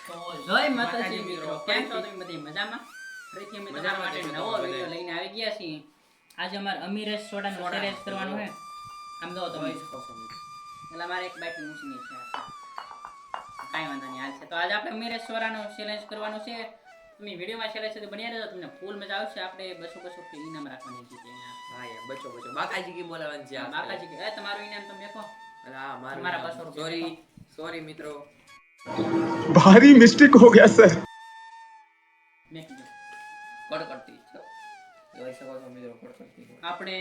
તો જય માતાજી મિત્રો, કેમ છો તમે બધી મજામાં? ફરીથી અમે તમારા માટે નવો વિડિયો લઈને આવી ગયા છીએ. આજે અમારે અમીરેશ સોડાનો ચેલેન્જ કરવાનો છે. આમ જો તમે એટલે અમારે એક બાઈક મૂકીની છે. કાંઈ વાંધો નહીં, હાલ છે. તો આજે આપણે અમીરેશ સોડાનો ચેલેન્જ કરવાનો છે. તમે વિડિયોમાં છેલ્લે સુધી બન્યા રહેજો, તમને ફૂલ મજા આવશે. આપણે 200 કે ઇનામ રાખવાની છે ત્યાં. હા યાર, બચો બાકાજી કી બોલાવવાની છે. બાકાજી કે તમારું ઇનામ તમે દેખો. હા, મારા 200 સોરી મિત્રો, भारी मिस्टेक हो गया सर. મેં કીધું કડકડતી છો જોઈ શકો છો મિત્રો, કડકડતી છે. આપણે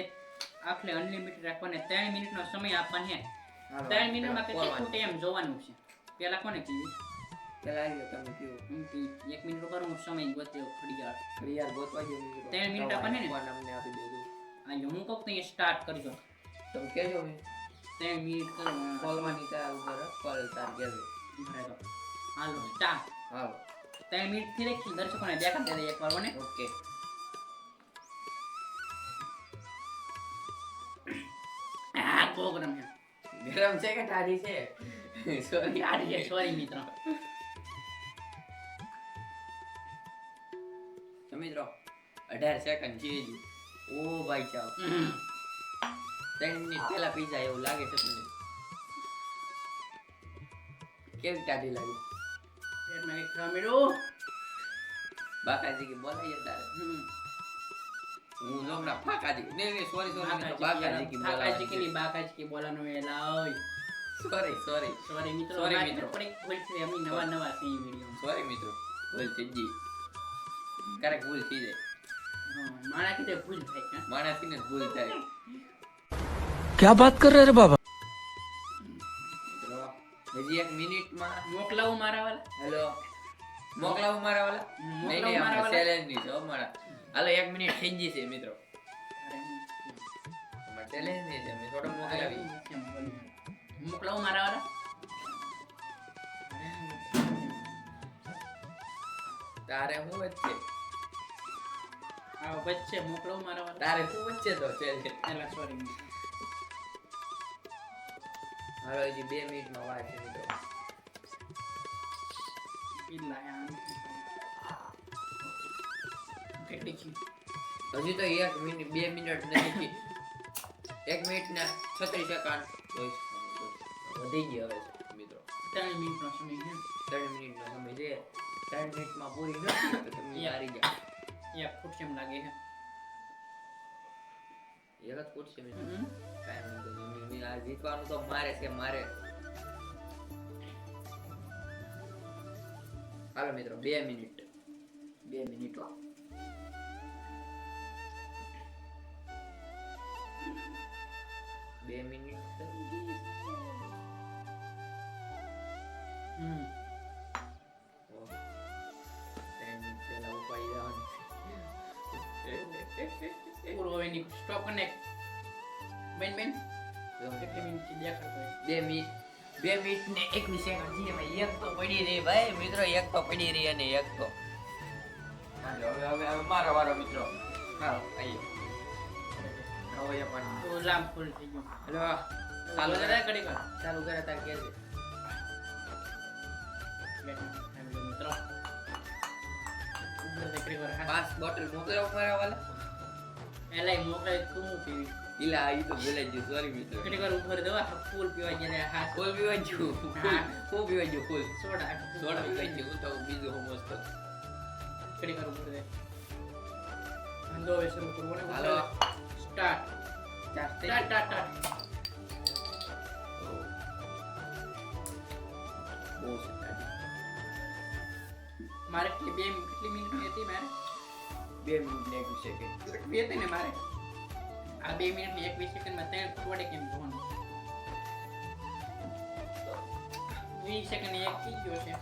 આખલે અનલિમિટેડ રાખવાને 3 મિનિટનો સમય આપવાનો છે. હાલો, 3 મિનિટમાં કેટલી બોલવાનું. ફૂટે એમ જોવાનું છે. પેલા કોને કીધું? પેલા આવ્યો તમે કીધું 1 મિનિટ પર હું સમય ગોત્યો ઘડિયાળ. યાર ગોતવા ગયો મિત્રો. 3 મિનિટ આપણને ને? ફોન અમને આપી દેજો. આ જો હું કહું તો સ્ટાર્ટ કરજો. તમે કહેજો મે 3 મિનિટ કરો. કોલમાં નીચે ઉપર કોલ તાર કહેજો. હાલો સ્ટાર્ટ. હાલો 3 મિનિટ થી લખી દર્શકોને દેખાડી દે એકવાર મને. ઓકે. આ પ્રોગ્રામ છે. ગરમ છે કે ઠાડી છે? સોરી આડી સોરી મિત્રો. તો મિત્રો 18 સેકન્ડ છે હજી. ઓ ભાઈ ચાવ 3 મિનિટ પહેલા પી જાય એવું લાગે છે તમને? કેવી ટાઢી લાગી? પેટમાં એક ખામીડો. બાકાજી કી બોલાય તારે. હું જોમના ફાકાજી નહીં સોરી બાકાજી કી બાકાજી બોલાય. ની બાકાજી કી બોલાનો વેલા ઓય. સોરી સોરી મિત્રો. Sorry મિત્રો. થોડીક ભૂલ થઈ. અમે નવા છે એ વિડિયો. સોરી મિત્રો, ભૂલ થઈ ગઈ. ક્યારેક ભૂલ થઈ જાય. મારા કીધે ભૂલ થાય છે. માણસથી ને જ ભૂલ થાય. क्या बात कर रहे रे बाबा? મિત્રો હજી 1 મિનિટમાં મોકલાવું મારા વાલા. હેલો મોકલાવું મારા વાલા? નહીં નહીં, મારા આપણે વાલા. ચેલેન્જ ની છે અમારા. હાલો 1 મિનિટ થઈ ગઈ છે મિત્રો. અમાર ચેલેન્જ ની છે, અમે થોડો મોકલાવી. મોકલાવું મારા વાલા. તારે હું વચ્ચે? આ વચ્ચે મોકલાવું મારા વાલા. તારે હું વચ્ચે તો ચેલેન્જ. એલા સોરી. હાલો હજી 2 મિનિટમાં વાર છે મિત્રો. ઇલ્લા યાર. કેટલી કી? હજી તો 1 મિનિટ 2 મિનિટ નથી. 1 મિનિટ ને 36 સેકન્ડ. વધી ગયો હવે મિત્રો. 3 મિનિટનો સમય છે. 3 મિનિટનો સમય છે. 3 મિનિટમાં પૂરી નથી તો તમે હારી જાઓ. એક ફૂટ કેમ લાગે છે? એક જ ફૂટ છે મિત્રો. કાંઈ વાંધો નહીં. આ જીતવાનું તો મારે છે, મારે. હાલો મિત્રો 2 મિનિટ. 2 મિનિટ હો. બે મિનિટ પહેલા ઉપાડી જવાનું. પૂરો હવે ની સ્ટોપ કનેક્ટ. બેન કેટલી મિનિટ થી દેખાતો હોય? 2 મિનિટ 2 મિનિટ ને 21 સેકન્ડ છે ભાઈ. એક તો પડી રહી ભાઈ મિત્રો, એક તો પડી રહી અને એક તો હાલો હવે મારો વારો મિત્રો. હાલો આઈએ. હવે પણ તો લાંબ ફૂલ થઈ ગયું. હેલો ચાલુ કરે ઘડી કર. ચાલુ કરે તાર કે છે. મિત્રો ઉપર દેખરી કર. 5 બોટલ મોકલો મારા વાલા. એલાય મોકલે તું પીવી. ઇલા આ તો બોલાઈ ગયું, સોરી મિત્રો. ઘડી કર ઉપર દેવા ફૂલ પીવા ગયા હા ફૂલ પીવા ગયું. હું પીવા ગયું ફૂલ. સોડા પીવા ગયું. હું તો બીજું હું મસ્ત. ઘડી કર ઉપર દે. અંદો હવે શરૂ કરવો ને. હાલો સ્ટાર્ટ. સ્ટાર્ટ. બહુ સારી. મારે કેટલી મિનિટ હતી મારે? 2 મિનિટ ને 21 સેકન્ડ. બે હતી ને મારે. આ 2 મિનિટ ને 21 સેકન્ડમાં 3 ફૂટ વડે કેમ જોવાનું? 20 સેકન્ડ એક થઈ ગયો છે.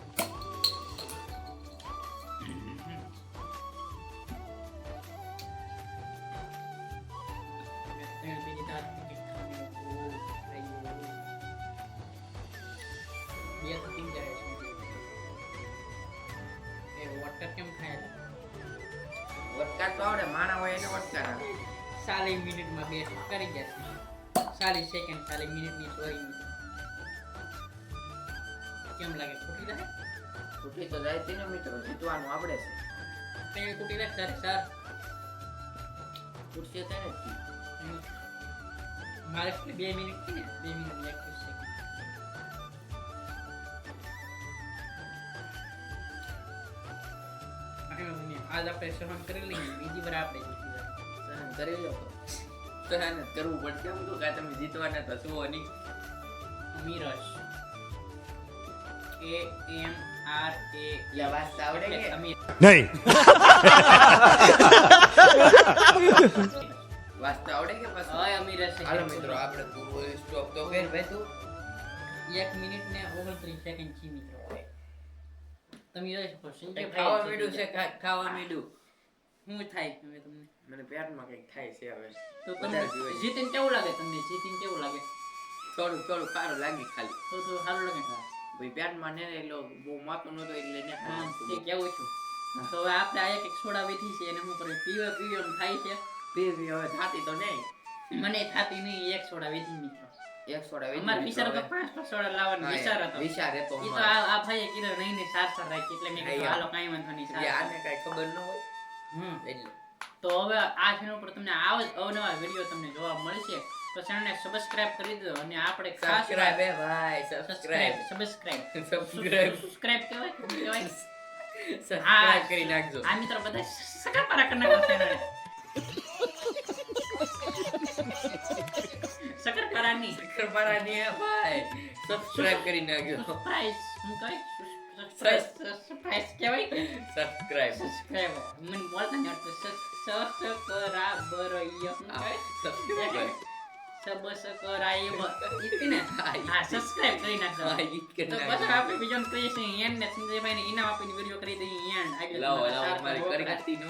કેમ થાય? વટકા તો આવડે, માણા હોય એને વટકા આવે. 40 મિનિટમાં 2 કરી ગયા છે. 40 સેકન્ડ 40 મિનિટની સોરી. કેમ લાગે? ખોટી લાગે? તૂટી તો જાય છે ને મિત્રો, જીતવાનું આપણે છે. તે તૂટી નાખ સર તૂટશે તેને જ. મારે કેટલી 2 મિનિટ થી ને 2 મિનિટ 21 સેકન્ડ. આજ આપણે સહન કરી લઈએ, બીજી વાર આપણે જીતી જાય. સહન કરી લો તો સહન જ કરવું પડશે. એમ તો કાં તમે જીતવાના તો શું નહીં. અમીરસ AMRA એટલે વાંચતા આવડે કે? અમીર नहीं વાંચતા આવડે કે પાછું? ઓય અમીરસ હાલો મિત્રો આપણે તું સ્ટોપ તો કર ભાઈ તું. 1 મિનિટ ને 29 સેકન્ડ છે મિત્રો. તમે જોઈ શકો છો કે ખાવા મીડું છે, ખાવા મીડું. શું થાય હવે તમને? મને પેટમાં કંઈક થાય છે હવે. તો તમને જીતીને કેવું લાગે? તમને જીતીને કેવું લાગે? થોડું થોડું સારું લાગી ખાલી. તો સારું લાગે ને? ભાઈ પેટમાં ને એટલો બહુ માતું નતો એટલે ને હા તે કેવું છું. તો હવે આપણે આ એક સોડા વેઠી છે એને હું કરે પીવાનું થાય છે. પીવી હવે થાતી તો નહીં. મને થાતી નહીં. એક સોડા વેચી મિત્રો. એક સોડા વેચી અમાર દીધો વિચાર તો હવે. 5 સોડા લાવવાનો વિચાર હતો. વિચાર હતો ઈ તો અમારો. આ ભાઈએ કીધું નહીં ને 4 રાખી એટલે મેં કીધું હાલો કાંઈ વાંધો નહીં એટલે 4. આને કાંઈ ખબર ન હોય એટલે. તો હવે આ ચેનલ પર તમને આવા જ અવનવા વિડીયો તમને જોવા મળશે. તો ચેનલને સબસ્ક્રાઇબ કરી દો અને આપણે ખાસ સબસ્ક્રાઇબ હે ભાઈ, સબસ્ક્રાઇબ. સબસ્ક્રાઇબ સબસ્ક્રાઇબ કહેવાય. સબસ્ક્રાઇબ કરી નાખજો. આ મિત્રો બધા સકાપારા કરી નાખો ચેનલ શકરપારાની શક્કરપારાની હે ભાઈ, સબસ્ક્રાઇબ કરી નાખજો. સરપ્રાઈઝ હું કહે સરપ્રાઈઝ કહેવાય. સબસ્ક્રાઇબ. સબસ્ક્રાઇબ મને બોલતા નહીં આવડતું. સબસ્ક્રાઇબ. સબસ્ક્રાઇબ ઈતી ને હા સબસ્ક્રાઇબ કરી નાખજો. હા, ઈ જ કરી તો નાખજો. પછી આપણે બીજો કરીએ છીએ એન્ડ ને સંજયભાઈને ઇનામ આપીને વિડીયો કરી દઈએ એન્ડ આગળ લાવો લાવો મારી કરી હતી નો.